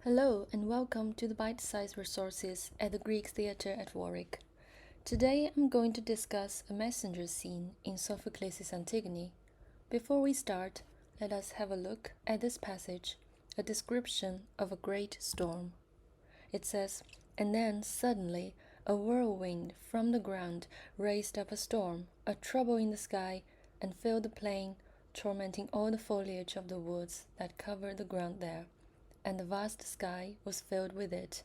Hello and welcome to the Bite-Sized Resources at the Greek Theatre at Warwick. Today I'm going to discuss a messenger scene in Sophocles Antigone. Before we start, let us have a look at this passage, a description of a great storm. It says, "And then suddenly a whirlwind from the ground raised up a storm, a trouble in the sky, and filled the plain, tormenting all the foliage of the woods that covered the ground there. And the vast sky was filled with it,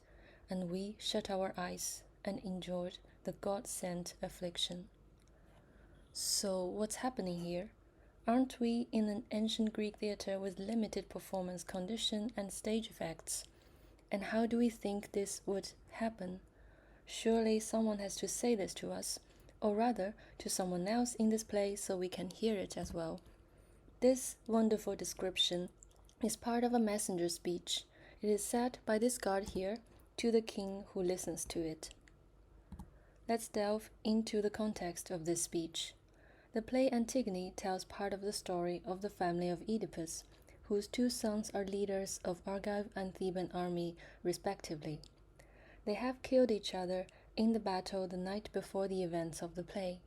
and we shut our eyes and endured the God-sent affliction." So what's happening here? Aren't we in an ancient Greek theater with limited performance condition and stage effects? And how do we think this would happen? Surely someone has to say this to us, or rather to someone else in this play so we can hear it as well. This wonderful description is part of a messenger speech. It is said by this god here to the king who listens to it. Let's delve into the context of this speech. The play Antigone tells part of the story of the family of Oedipus, whose two sons are leaders of Argive and Theban army respectively. They have killed each other in the battle the night before the events of the play.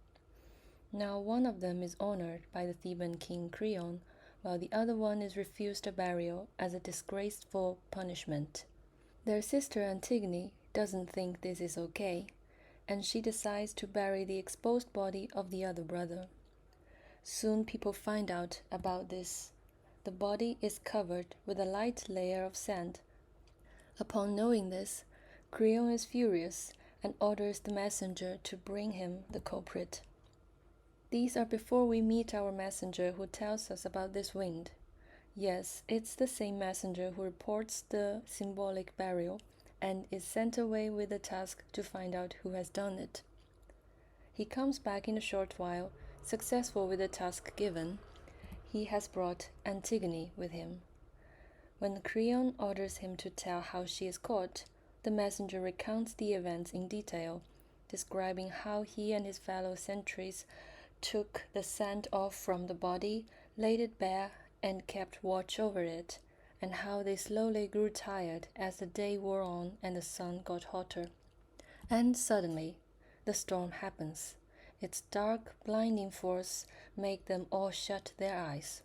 Now one of them is honored by the Theban king Creon, while the other one is refused a burial as a disgraceful punishment. Their sister Antigone doesn't think this is okay, and she decides to bury the exposed body of the other brother. Soon people find out about this. The body is covered with a light layer of sand. Upon knowing this, Creon is furious and orders the messenger to bring him the culprit. These are before we meet our messenger who tells us about this wind. Yes, it's the same messenger who reports the symbolic burial and is sent away with the task to find out who has done it. He comes back in a short while, successful with the task given. He has brought Antigone with him. When Creon orders him to tell how she is caught, the messenger recounts the events in detail, describing how he and his fellow sentries took the sand off from the body, laid it bare, and kept watch over it, and how they slowly grew tired as the day wore on and the sun got hotter. And suddenly, the storm happens. Its dark, blinding force makes them all shut their eyes.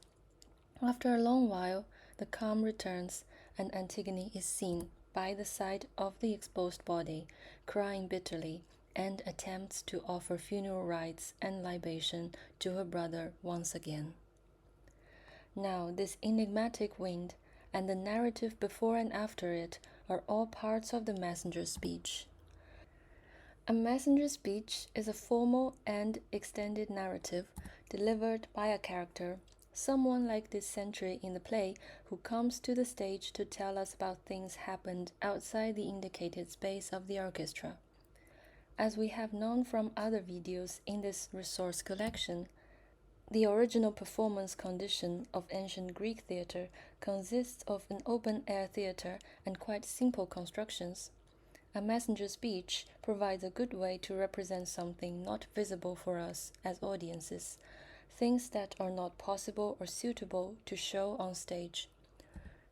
After a long while, the calm returns, and Antigone is seen by the side of the exposed body, crying bitterly, and attempts to offer funeral rites and libation to her brother once again. Now, this enigmatic wind and the narrative before and after it are all parts of the messenger's speech. A messenger speech is a formal and extended narrative delivered by a character, someone like this sentry in the play who comes to the stage to tell us about things happened outside the indicated space of the orchestra. As we have known from other videos in this resource collection, the original performance condition of ancient Greek theatre consists of an open-air theatre and quite simple constructions. A messenger speech provides a good way to represent something not visible for us as audiences, things that are not possible or suitable to show on stage.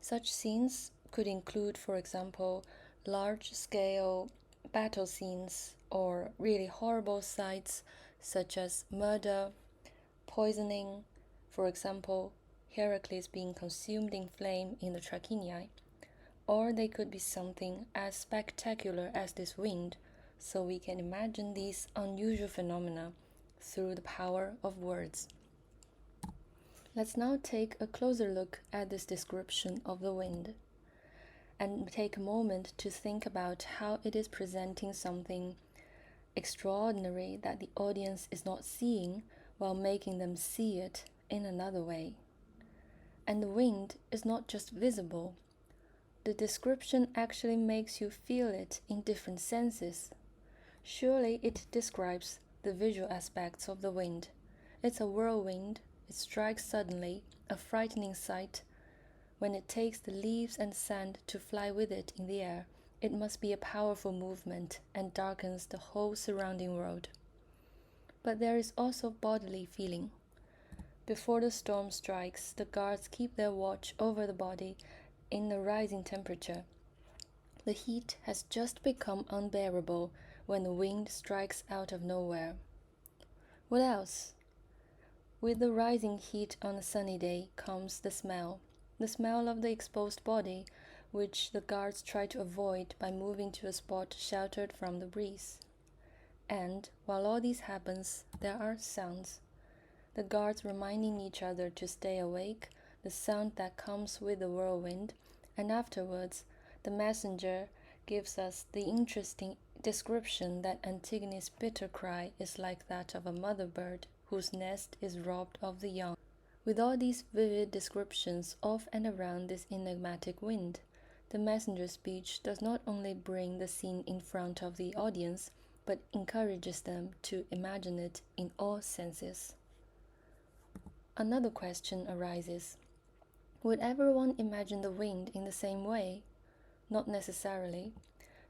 Such scenes could include, for example, large-scale battle scenes or really horrible sights such as murder, poisoning, for example, Heracles being consumed in flame in the Trachiniae, or they could be something as spectacular as this wind, so we can imagine these unusual phenomena through the power of words. Let's now take a closer look at this description of the wind, and take a moment to think about how it is presenting something extraordinary that the audience is not seeing while making them see it in another way. And the wind is not just visible. The description actually makes you feel it in different senses. Surely it describes the visual aspects of the wind. It's a whirlwind, it strikes suddenly, a frightening sight. When it takes the leaves and sand to fly with it in the air, it must be a powerful movement and darkens the whole surrounding world. But there is also bodily feeling. Before the storm strikes, the guards keep their watch over the body in the rising temperature, The heat has just become unbearable when the wind strikes out of nowhere. What else? With the rising heat on a sunny day comes the smell of the exposed body, which the guards try to avoid by moving to a spot sheltered from the breeze. And while all this happens, there are sounds. The guards reminding each other to stay awake, the sound that comes with the whirlwind, and afterwards, the messenger gives us the interesting description that Antigone's bitter cry is like that of a mother bird whose nest is robbed of the young. With all these vivid descriptions of and around this enigmatic wind, the messenger's speech does not only bring the scene in front of the audience, but encourages them to imagine it in all senses. Another question arises. Would everyone imagine the wind in the same way? Not necessarily.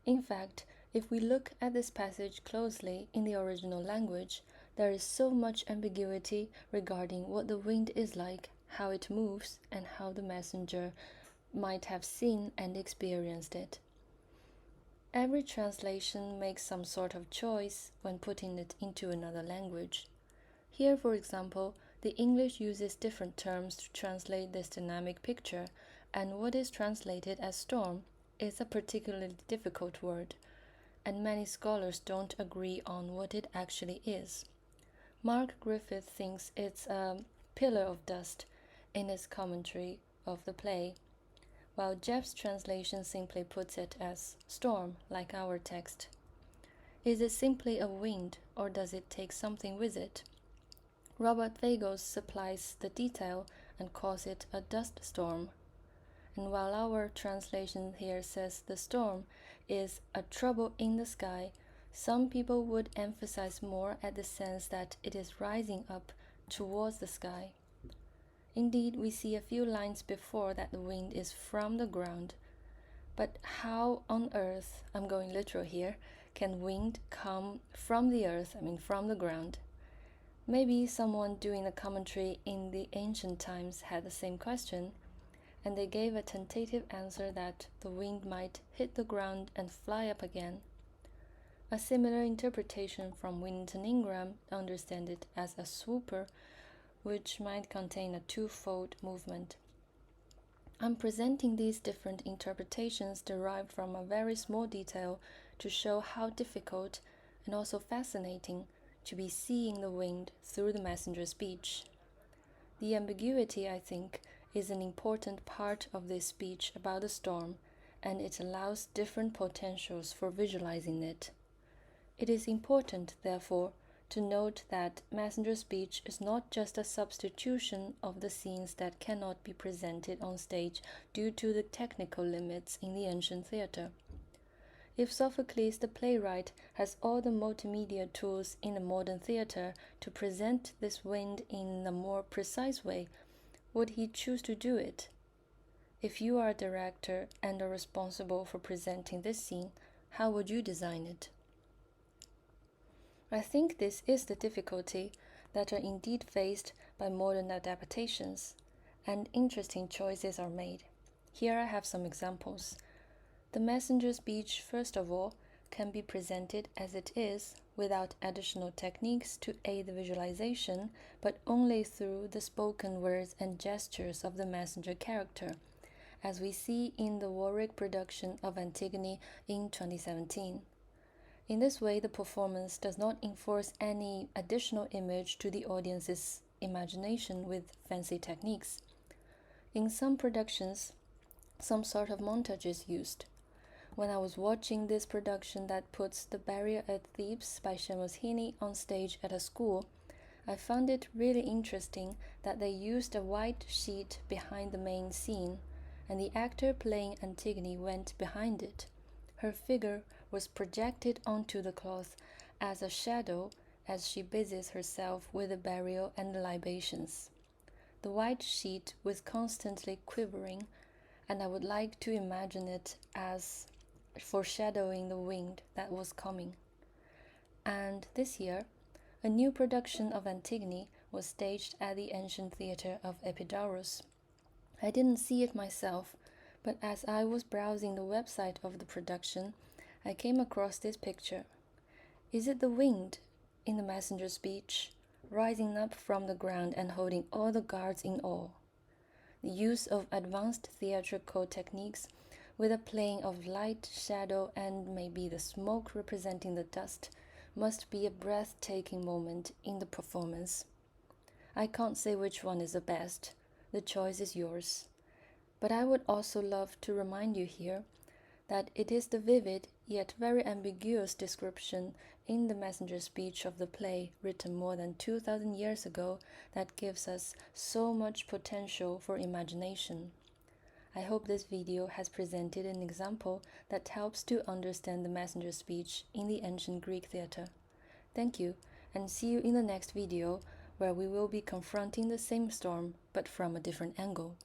In fact, if we look at this passage closely in the original language, there is so much ambiguity regarding what the wind is like, how it moves, and how the messenger might have seen and experienced it. Every translation makes some sort of choice when putting it into another language. Here, for example, the English uses different terms to translate this dynamic picture, and what is translated as storm is a particularly difficult word, and many scholars don't agree on what it actually is. Mark Griffith thinks it's a pillar of dust in his commentary of the play, while Jeff's translation simply puts it as storm, like our text. Is it simply a wind, or does it take something with it? Robert Vagos supplies the detail and calls it a dust storm. And while our translation here says the storm is a trouble in the sky, some people would emphasize more at the sense that it is rising up towards the sky. Indeed, we see a few lines before that the wind is from the ground. But how on earth, I'm going literal here, can wind come from the earth, from the ground? Maybe someone doing the commentary in the ancient times had the same question, and they gave a tentative answer that the wind might hit the ground and fly up again. A similar interpretation from Winton Ingram understands it as a swooper, which might contain a twofold movement. I'm presenting these different interpretations derived from a very small detail to show how difficult and also fascinating to be seeing the wind through the messenger's speech. The ambiguity, I think, is an important part of this speech about the storm, and it allows different potentials for visualizing it. It is important, therefore, to note that messenger speech is not just a substitution of the scenes that cannot be presented on stage due to the technical limits in the ancient theater. If Sophocles the playwright has all the multimedia tools in the modern theater to present this wind in a more precise way, would he choose to do it? If you are a director and are responsible for presenting this scene, how would you design it? I think this is the difficulty that are indeed faced by modern adaptations, and interesting choices are made. Here I have some examples. The messenger speech, first of all, can be presented as it is, without additional techniques to aid the visualization, but only through the spoken words and gestures of the messenger character, as we see in the Warwick production of Antigone in 2017. In this way, the performance does not enforce any additional image to the audience's imagination with fancy techniques. In some productions, some sort of montage is used. When I was watching this production that puts The Barrier at Thebes by Seamus Heaney on stage at a school, I found it really interesting that they used a white sheet behind the main scene, and the actor playing Antigone went behind it. Her figure was projected onto the cloth as a shadow as she busies herself with the burial and the libations. The white sheet was constantly quivering, and I would like to imagine it as foreshadowing the wind that was coming. And this year, a new production of Antigone was staged at the ancient theater of Epidaurus. I didn't see it myself, But as I was browsing the website of the production, I came across this picture. Is it the wind in the messenger's speech, rising up from the ground and holding all the guards in awe? The use of advanced theatrical techniques with a playing of light, shadow, and maybe the smoke representing the dust must be a breathtaking moment in the performance. I can't say which one is the best. The choice is yours. But I would also love to remind you here that it is the vivid yet very ambiguous description in the messenger speech of the play written more than 2,000 years ago that gives us so much potential for imagination. I hope this video has presented an example that helps to understand the messenger speech in the ancient Greek theater. Thank you, and see you in the next video where we will be confronting the same storm but from a different angle.